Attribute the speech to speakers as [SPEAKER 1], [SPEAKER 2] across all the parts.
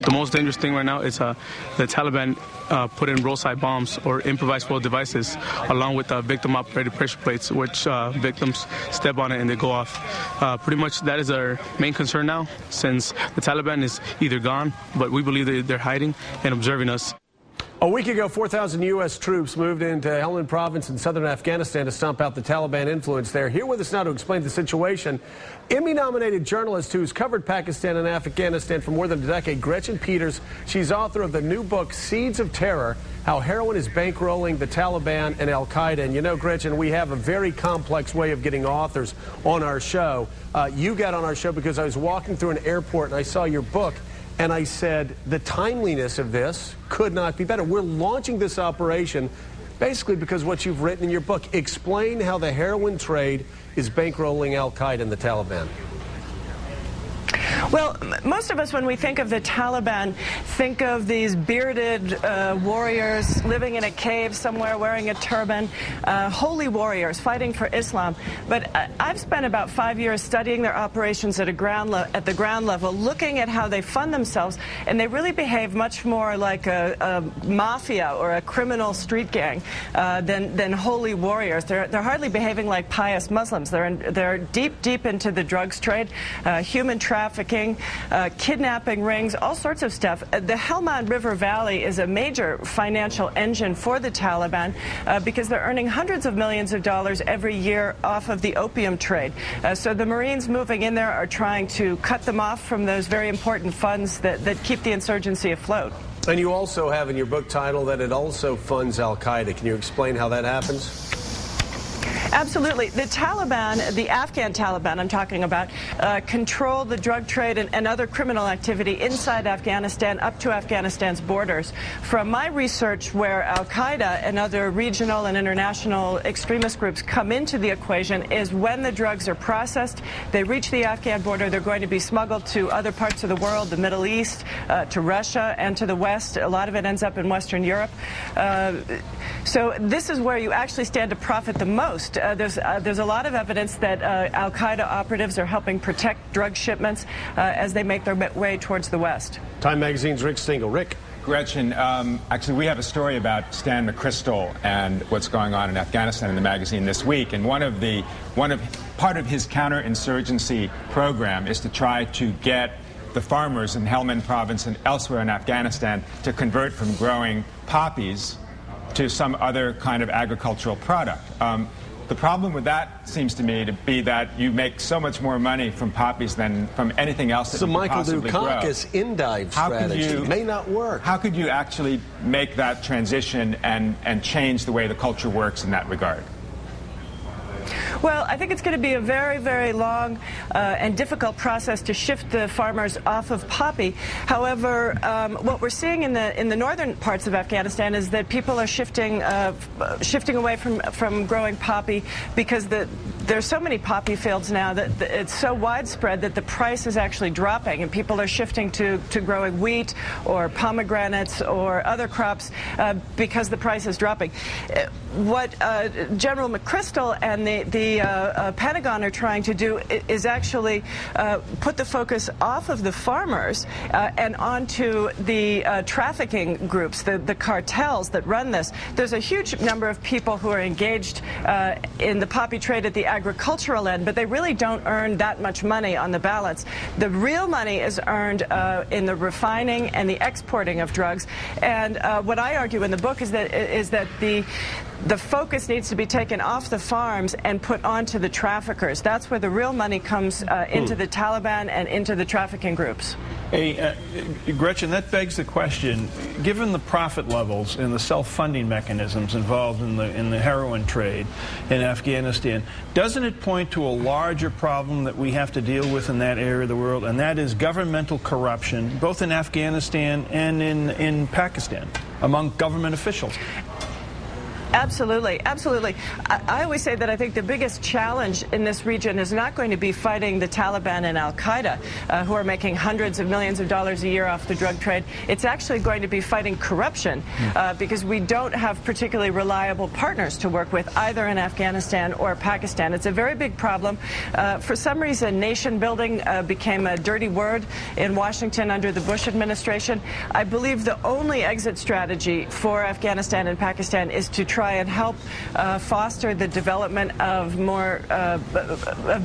[SPEAKER 1] The most dangerous thing right now is the Taliban put in roadside bombs or improvised explosive devices along with victim-operated pressure plates, which victims step on it and they go off. Pretty much that is our main concern now, since the Taliban is either gone, but we believe that they're hiding and observing us.
[SPEAKER 2] A week ago, 4,000 U.S. troops moved into Helmand Province in southern Afghanistan to stomp out the Taliban influence there. Here with us now to explain the situation, Emmy-nominated journalist who's covered Pakistan and Afghanistan for more than a decade, Gretchen Peters. She's author of the new book, Seeds of Terror, How Heroin is Bankrolling the Taliban and Al-Qaeda. And you know, Gretchen, we have a very complex way of getting authors on our show. You got on our show because I was walking through an airport and I saw your book. And I said, the timeliness of this could not be better. We're launching this operation basically because what you've written in your book. Explain how the heroin trade is bankrolling Al-Qaeda and the Taliban.
[SPEAKER 3] Well, most of us, when we think of the Taliban, think of these bearded warriors living in a cave somewhere wearing a turban, holy warriors fighting for Islam. But I've spent about 5 years studying their operations at the ground level, looking at how they fund themselves, and they really behave much more like a mafia or a criminal street gang than holy warriors. They're hardly behaving like pious Muslims. They're deep into the drugs trade, human trafficking, kidnapping rings, all sorts of stuff. The Helmand River Valley is a major financial engine for the Taliban because they're earning hundreds of millions of dollars every year off of the opium trade. So the Marines moving in there are trying to cut them off from those very important funds that keep the insurgency afloat.
[SPEAKER 2] And you also have in your book title that it also funds Al-Qaeda. Can you explain how that happens?
[SPEAKER 3] Absolutely. The Taliban, the Afghan Taliban I'm talking about, control the drug trade and other criminal activity inside Afghanistan up to Afghanistan's borders. From my research, where Al-Qaeda and other regional and international extremist groups come into the equation is when the drugs are processed, they reach the Afghan border, they're going to be smuggled to other parts of the world, the Middle East, to Russia, and to the West. A lot of it ends up in Western Europe. So this is where you actually stand to profit the most. There's a lot of evidence that Al-Qaeda operatives are helping protect drug shipments as they make their way towards the West. Time Magazine's Rick Stingle. Rick.
[SPEAKER 4] Gretchen, actually, we have a story about Stan McChrystal and what's going on in Afghanistan in the magazine this week. And part of his counterinsurgency program is to try to get the farmers in Helmand Province and elsewhere in Afghanistan to convert from growing poppies to some other kind of agricultural product. The problem with that seems to me to be that you make so much more money from poppies than from anything else that you could possibly grow.
[SPEAKER 2] Michael Dukakis endive strategy may not work.
[SPEAKER 4] How could you actually make that transition and change the way the culture works in that regard?
[SPEAKER 3] Well, I think it's going to be a very, very long and difficult process to shift the farmers off of poppy. However, what we're seeing in the northern parts of Afghanistan is that people are shifting away from growing poppy because there's so many poppy fields now that it's so widespread that the price is actually dropping, and people are shifting to growing wheat or pomegranates or other crops because the price is dropping. What General McChrystal and the Pentagon are trying to do is actually put the focus off of the farmers and onto the trafficking groups, the cartels that run this. There's a huge number of people who are engaged in the poppy trade at the agricultural end, but they really don't earn that much money on the balance. The real money is earned in the refining and the exporting of drugs. And what I argue in the book is that the focus needs to be taken off the farms and put onto the traffickers. That's where the real money comes into the Taliban and into the trafficking groups.
[SPEAKER 5] Hey, Gretchen, that begs the question, given the profit levels and the self-funding mechanisms involved in the heroin trade in Afghanistan, doesn't it point to a larger problem that we have to deal with in that area of the world, and that is governmental corruption, both in Afghanistan and in Pakistan, among government officials?
[SPEAKER 3] Absolutely, absolutely. I always say that I think the biggest challenge in this region is not going to be fighting the Taliban and al-Qaeda, who are making hundreds of millions of dollars a year off the drug trade. It's actually going to be fighting corruption, because we don't have particularly reliable partners to work with either in Afghanistan or Pakistan. It's a very big problem. For some reason, nation building became a dirty word in Washington under the Bush administration. I believe the only exit strategy for Afghanistan and Pakistan is to try and help foster the development of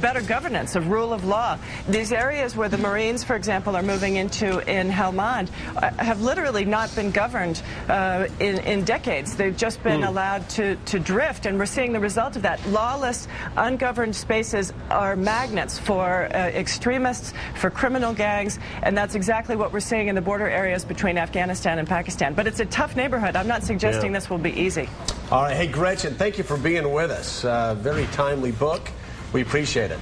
[SPEAKER 3] better governance, of rule of law. These areas where the Marines, for example, are moving into in Helmand have literally not been governed in decades. They've just been allowed to drift, and we're seeing the result of that. Lawless, ungoverned spaces are magnets for extremists, for criminal gangs, and that's exactly what we're seeing in the border areas between Afghanistan and Pakistan. But it's a tough neighborhood. I'm not suggesting this will be easy.
[SPEAKER 2] All right. Hey, Gretchen, thank you for being with us. Very timely book. We appreciate it.